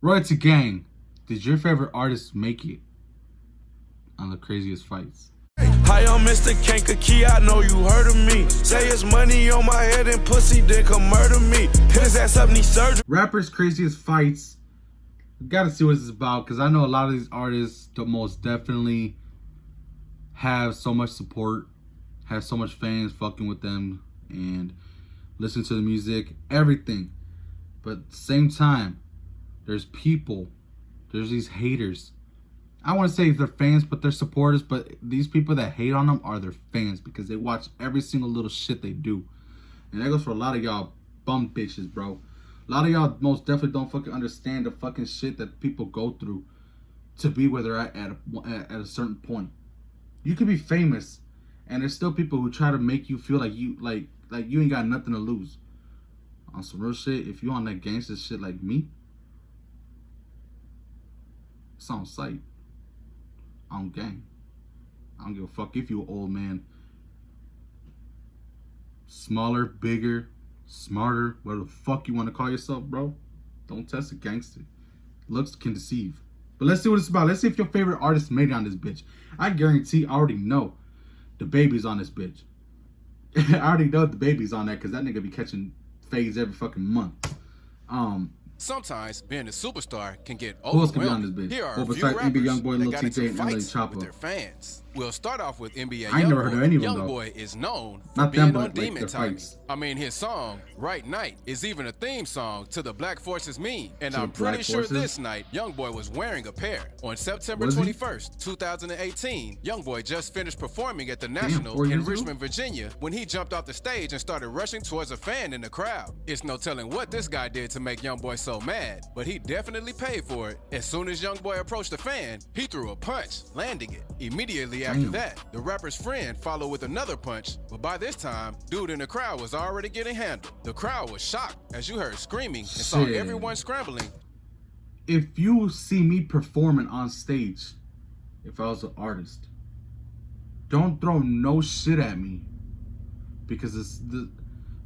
Royalty Gang, did your favorite artist make it on the craziest fights? Hi, I'm Mr. Kankakey, I know you heard of me. Say it's money on my head and pussy, then come murder me. Hit his ass up, need surgery. Rappers' craziest fights. We gotta see what this is about, because I know a lot of these artists that most definitely have so much support, have so much fans fucking with them, and listen to the music, everything. But at the same time, there's people, there's these haters. I want to say they're fans, but they're supporters. But these people that hate on them are their fans because they watch every single little shit they do. And that goes for a lot of y'all bum bitches, bro. A lot of y'all most definitely don't fucking understand the fucking shit that people go through to be where they're at a certain point. You can be famous, and there's still people who try to make you feel like you ain't got nothing to lose. On some real shit, if you on that gangster shit like me, it's on sight. On gang. I don't give a fuck if you an old man. Smaller, bigger, smarter, whatever the fuck you want to call yourself, bro. Don't test a gangster. Looks can deceive. But let's see what it's about. Let's see if your favorite artist made it on this bitch. I guarantee I already know the baby's on this bitch. I already know the baby's on that because that nigga be catching fades every fucking month. Sometimes being a superstar can get Who else can be on this overwhelming. bitch? Here are Well, a few besides rappers NBA Youngboy, that Lil got into Tjay, and NLE fights Choppa. with their fans. We'll start off with NBA I ain't never heard of any of them, though. Youngboy is known for Not being them, on but, like, demon their timing. fights. I mean, his song "Right Night" is even a theme song to the Black Forces meme, and To I'm the Black pretty sure Forces? this night Youngboy was wearing a pair. On September Was he? 21st, 2018, Youngboy just finished performing at the 4 National years in ago? Richmond, Virginia, when he jumped off the stage and started rushing towards a fan in the crowd. It's no telling what this guy did to make Youngboy so mad, but he definitely paid for it. As soon as Youngboy approached the fan, he threw a punch, landing it. Immediately after Damn. that, the rapper's friend followed with another punch, but by this time, dude in the crowd was already getting handled. The crowd was shocked as you heard screaming and saw Shit. everyone scrambling. If you see me performing on stage, if I was an artist, don't throw no shit at me, because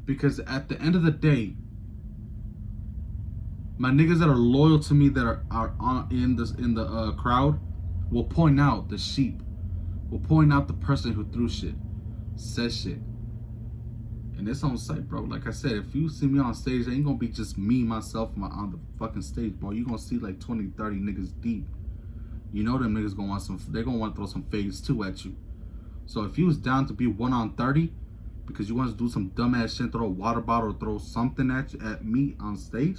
because at the end of the day, my niggas that are loyal to me that are in the crowd will point out the sheep, will point out the person who threw shit, said shit. And it's on site, bro. Like I said, if you see me on stage, it ain't gonna be just me, myself, on the fucking stage, bro. You gonna see like 20, 30 niggas deep. You know them niggas gonna want they're gonna want to throw some fades too at you. So if you was down to be 1 on 30, because you want to do some dumbass shit, throw a water bottle, or throw something at me on stage,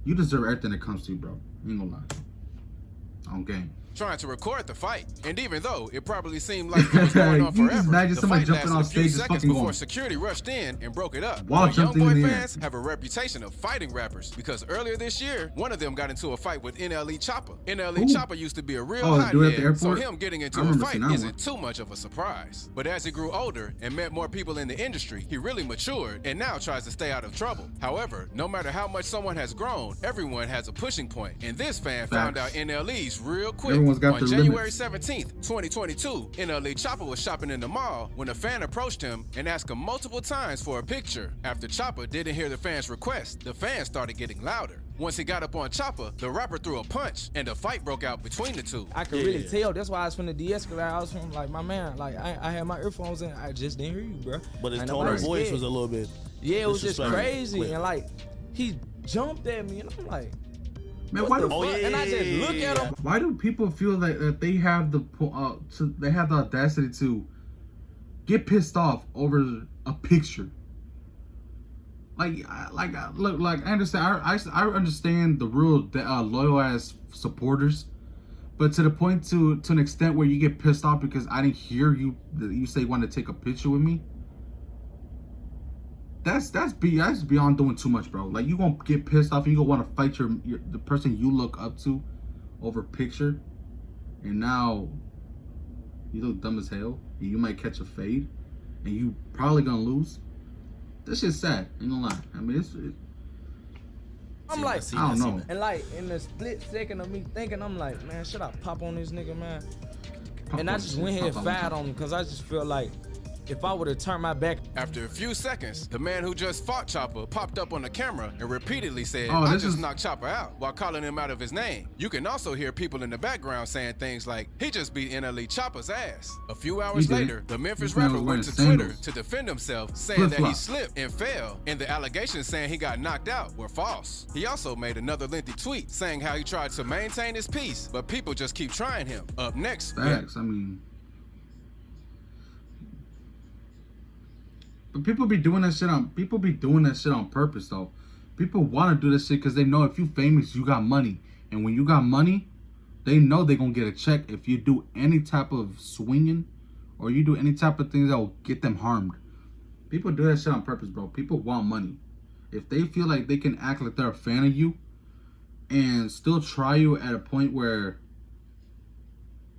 you deserve everything that comes to you, bro. Ain't gonna lie. On game. Trying to record the fight, and even though it probably seemed like it was going on You forever, just imagine the somebody fight jumping lasted on a few stage and seconds fucking before going. security rushed in and broke it up. While jumping in Youngboy the air. fans have a reputation of fighting rappers because earlier this year, one of them got into a fight with NLE Choppa. NLE Ooh. Choppa used to be a real Oh, the dude at the hothead, so airport? him getting I into a remember fight seeing that isn't one. too much of a surprise. But as he grew older and met more people in the industry, he really matured and now tries to stay out of trouble. However, no matter how much someone has grown, everyone has a pushing point, and this fan found out Facts. NLE's real quick. Everyone's got On their January limits. 17th, 2022, NLE Choppa was shopping in the mall when a fan approached him and asked him multiple times for a picture. After Choppa didn't hear the fan's request, the fan started getting louder. Once he got up on Choppa, the rapper threw a punch and a fight broke out between the two. I could really tell. That's why I was finna de-escalate. I was from like, my man, like I had my earphones in. I just didn't hear you, bro. But his Ain't tone nobody of voice scared. was a little bit. Yeah, it was just disrespectful. crazy. Quick. And like, he jumped at me, and I'm like, Man, what why the the fuck? yeah, And I just yeah, look yeah, at yeah. him. Why do people feel that they have the audacity to get pissed off over a picture? Like I understand. I understand the real loyal ass supporters, but to the point to an extent where you get pissed off because I didn't hear you say you wanted to take a picture with me. That's beyond doing too much, bro. Like, you gonna get pissed off and you gonna want to fight the person you look up to over a picture, and now you look dumb as hell and you might catch a fade and you probably gonna lose. This shit's sad, ain't gonna lie. I mean, I'm like, I don't know. and like in the split second of me thinking, I'm like, man, should I pop on this nigga, man? And I just went here and fired on him because I just feel like if I would have turned my back. After a few seconds, the man who just fought Choppa popped up on the camera and repeatedly said, Oh, I this just is- knocked Choppa out, while calling him out of his name. You can also hear people in the background saying things like, he just beat NLE Choppa's ass. A few hours He did. later, the Memphis This man rapper was went to wearing Twitter sandals. to defend himself, saying that he Flip-flop. slipped and fell, and the allegations saying he got knocked out were false. He also made another lengthy tweet saying how he tried to maintain his peace, but people just keep trying him. Up next, Facts. I mean, but people be doing that shit on purpose though. People want to do this shit because they know if you famous, you got money, and when you got money, they know they gonna get a check if you do any type of swinging, or you do any type of things that will get them harmed. People do that shit on purpose, bro. People want money. If they feel like they can act like they're a fan of you and still try you at a point where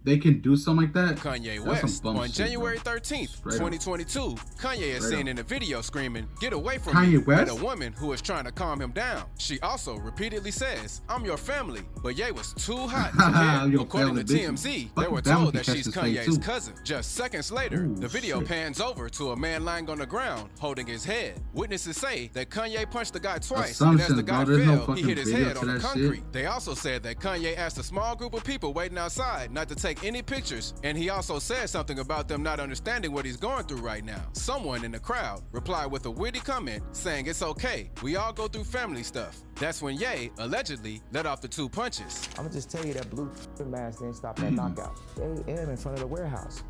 they can do something like that. Kanye that's some West. bum On shit, January bro. 13th, Straight up. 2022, Kanye is Straight seen up. in a video screaming, "Get away from Kanye me," West? at a woman who is trying to calm him down. She also repeatedly says, "I'm your family," but Ye was too hot to I'm hear. your According to family, bitch. TMZ, they Fucking were family told can that catch she's this fade, Kanye's too. cousin. Just seconds later, Ooh, the video shit. pans over to a man lying on the ground holding his head. Witnesses say that Kanye punched the guy twice, and as the Assumptions, guy bro. There's no fell, he fucking hit his video head to on the that shit. concrete. They also said that Kanye asked a small group of people waiting outside not to take any pictures, and he also said something about them not understanding what he's going through right now. Someone in the crowd replied with a witty comment saying, "It's okay, we all go through family stuff." That's when Ye allegedly let off the 2 punches. I'm gonna just tell you that blue mask didn't stop that knockout. They hit him in front of the warehouse.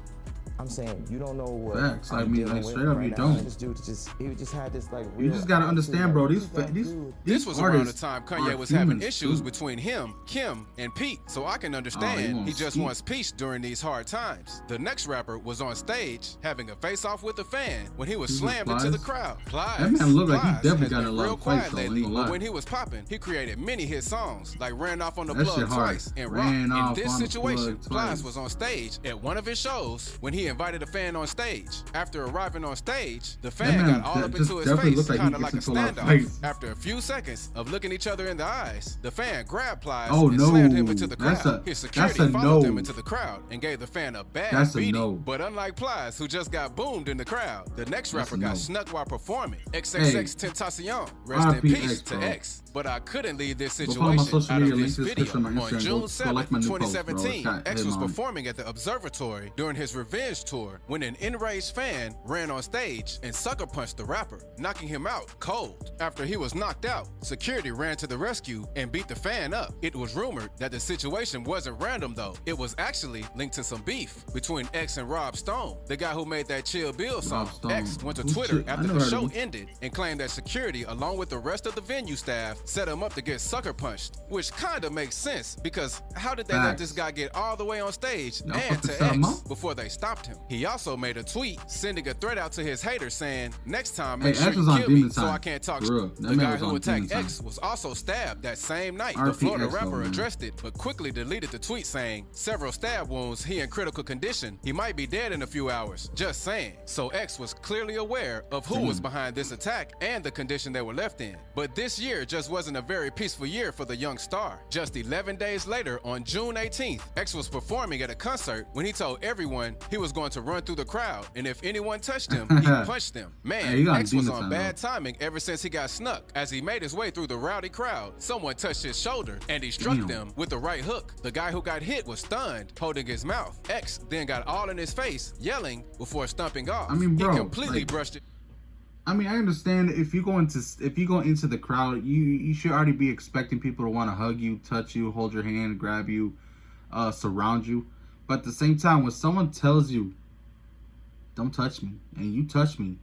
I'm saying you don't know what Facts. I I'm mean, dealing like, with straight up, right you now. don't. This dude he just had this like. You real just gotta attitude, understand, bro. like, These what you gotta do? This was around the artists time are Kanye was having humans, issues too. between him, Kim, and Pete, so I can Oh, understand wants he just Pete. wants peace during these hard times. The next rapper was on stage having a face-off with a fan when he was Who's slammed this, into the Plies? crowd. Plies, That man looked like he Plies definitely has got in been a lot real of fights, quiet though, I ain't lately, gonna but lie. when he was popping, he created many hit songs like "Ran Off on the That Plug" shit hard. twice and "Rock." Ran In off this on the situation, plug Plies twice. was on stage at one of his shows when he invited a fan on stage. After arriving on stage, the fan man got all up just into his definitely face, looked like he kind of gets like a into a lot of standoff. fights. After a few seconds of looking each other in the eyes, the fan grabbed Plies Oh, and no. slammed him into the crowd. That's a- His security that's a followed no. him into the crowd and gave the fan a bad That's a beating. no. But unlike Plies, who just got boomed in the crowd, the next That's rapper a got no. snuck while performing. Hey. Xxxtentacion, rest in RIP peace X, to bro. X. But I couldn't leave this Go follow my situation social out media of links this in the description video. on my On Instagram. June Go 7th, like my new post, bro. It's 2017, got X him was on. performing at the Observatory during his revenge tour when an enraged fan ran on stage and sucker punched the rapper, knocking him out cold. After he was knocked out, security ran to the rescue and beat the fan up. It was rumored that the situation wasn't random though. It was actually linked to some beef between X and Rob Stone, the guy who made that Chill Bill song. Rob Stone. X went to Who's Twitter Chill- I after never the heard of show him. ended and claimed that security, along with the rest of the venue staff, set him up to get sucker punched, which kinda makes sense because how did they let Facts. this guy get all the way on stage Y'all and fucking to set him X up? before they stopped him? He also made a tweet sending a threat out to his haters saying, "Next time, Hey, make sure X was you on kill me Demon so Time. I can't talk For real. shit." That The man guy was who on attacked Demon X Time. was also stabbed that same night. The RP Florida X though, rapper man. addressed it, but quickly deleted the tweet saying, "Several stab wounds, he in critical condition. He might be dead in a few hours. Just saying." So X was clearly aware of who was behind this attack and the condition they were left in. But this year just wasn't a very peaceful year for the young star. Just 11 days later, on June 18th, X was performing at a concert when he told everyone he was going to run through the crowd, and if anyone touched him, he punched them. Man, Hey, he got X was demon on time, bad though. timing ever since he got snuck. As he made his way through the rowdy crowd, someone touched his shoulder and he struck Damn. them with the right hook. The guy who got hit was stunned, holding his mouth. X then got all in his face, yelling before stumping off. I mean, bro, he completely like- brushed it. I mean, I understand if you go into the crowd, you should already be expecting people to want to hug you, touch you, hold your hand, grab you, surround you. But at the same time, when someone tells you, "Don't touch me," and you touch me,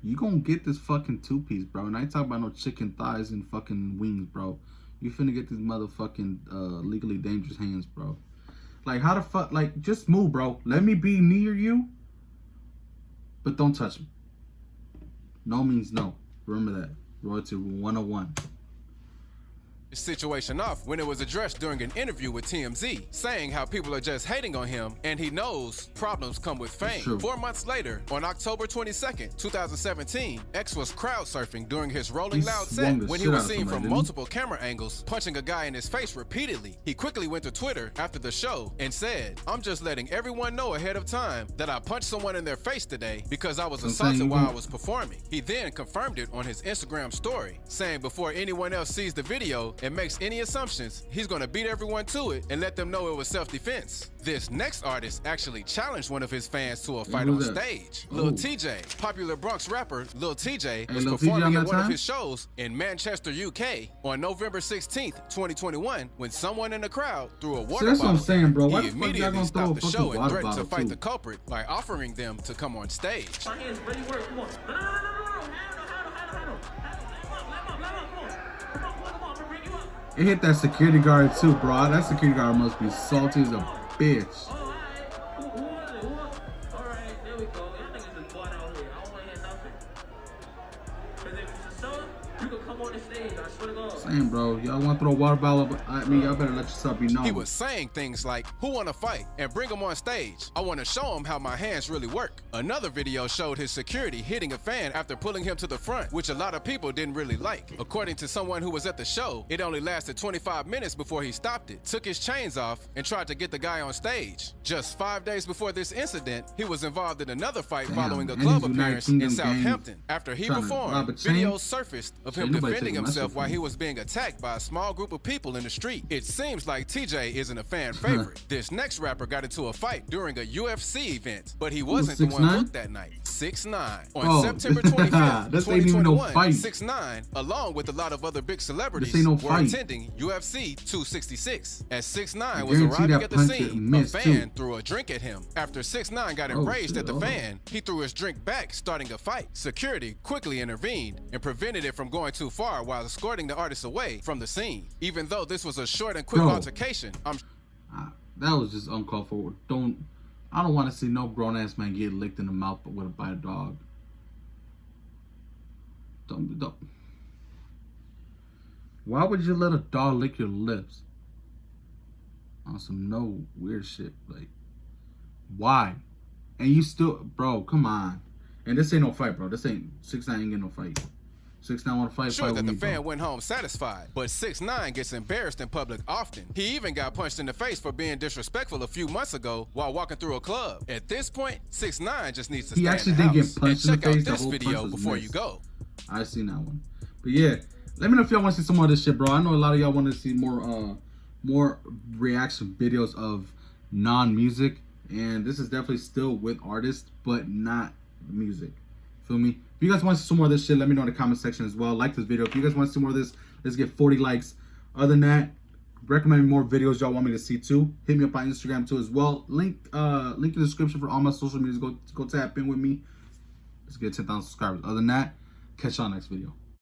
you gonna get this fucking 2-piece, bro. And I ain't talking about no chicken thighs and fucking wings, bro. You finna get these motherfucking legally dangerous hands, bro. Like, how the fuck? Like, just move, bro. Let me be near you, but don't touch me. No means no. Remember that. Royalty Rule 101. situation off when it was addressed during an interview with TMZ, saying how people are just hating on him and he knows problems come with fame. 4 months later, on October 22nd, 2017, X was crowd surfing during his Rolling Loud set when he was seen from multiple camera angles punching a guy in his face repeatedly. He quickly went to Twitter after the show and said, "I'm just letting everyone know ahead of time that I punched someone in their face today because I was assaulted while I was performing." He then confirmed it on his Instagram story, saying before anyone else sees the video and makes any assumptions, he's gonna beat everyone to it and let them know it was self-defense. This next artist actually challenged one of his fans to a fight on stage. Lil Tjay, popular Bronx rapper Lil Tjay, was performing at one of his shows in Manchester, UK on November 16th, 2021 when someone in the crowd threw a water bottle. That's what I'm saying, bro. Why He the fuck y'all immediately gonna throw a stopped the show fucking and water threatened to bottle fight too? the culprit by offering them to come on stage. My hands ready, work. Come on. No. Handle. Come on. Bring you up. It hit that security guard too, bro. That security guard must be salty as a bitch. Oh, alright. Who was it? Alright, there we go. Y'all niggas is blood out here. I don't want to hear nothing. Because if it's a show, you can come on the stage. I swear to God. Saying, bro, y'all want to throw a water bottle at me? Y'all better let yourself be known. He was saying things like, "Who want to fight?" and bring him on stage. "I want to show him how my hands really work." Another video showed his security hitting a fan after pulling him to the front, which a lot of people didn't really like. According to someone who was at the show, it only lasted 25 minutes before he stopped it, took his chains off, and tried to get the guy on stage. Just 5 days before this incident, he was involved in another fight following a club appearance in Southampton. After he performed, videos surfaced of him defending himself while he was being attacked by a small group of people in the street. It seems like TJ isn't a fan favorite. This next rapper got into a fight during a UFC event, but he wasn't the one booked that night. 6ix9ine. On September 25th, 2021, 6ix9ine, along with a lot of other big celebrities, were attending UFC 266. As 6ix9ine was arriving at the scene, a fan threw a drink at him. After 6ix9ine got enraged at the fan, he threw his drink back, starting a fight. Security quickly intervened and prevented it from going too far while escorting the artist away from the scene. Even though this was a short and quick altercation, that was just uncalled for. I don't want to see no grown ass man get licked in the mouth by a dog. Don't. Why would you let a dog lick your lips? On some no weird shit. Like, why? And you still, bro, come on. And this ain't no fight, bro. This ain't 6ix9ine ain't getting no fight. 6ix9ine want to fight. Sure that the fan went home satisfied, but 6ix9ine gets embarrassed in public often. He even got punched in the face for being disrespectful a few months ago while walking through a club. At this point, 6ix9ine just needs to stay in the house and check out this video before you go. I seen that one, but yeah, let me know if y'all want to see some more of this shit, bro. I know a lot of y'all want to see more reaction videos of non-music, and this is definitely still with artists, but not music. Feel me? If you guys want to see some more of this shit, let me know in the comment section as well. Like this video. If you guys want to see more of this, let's get 40 likes. Other than that, recommend more videos y'all want me to see too. Hit me up on Instagram too as well. Link in the description for all my social medias. Go tap in with me. Let's get 10,000 subscribers. Other than that, catch y'all next video.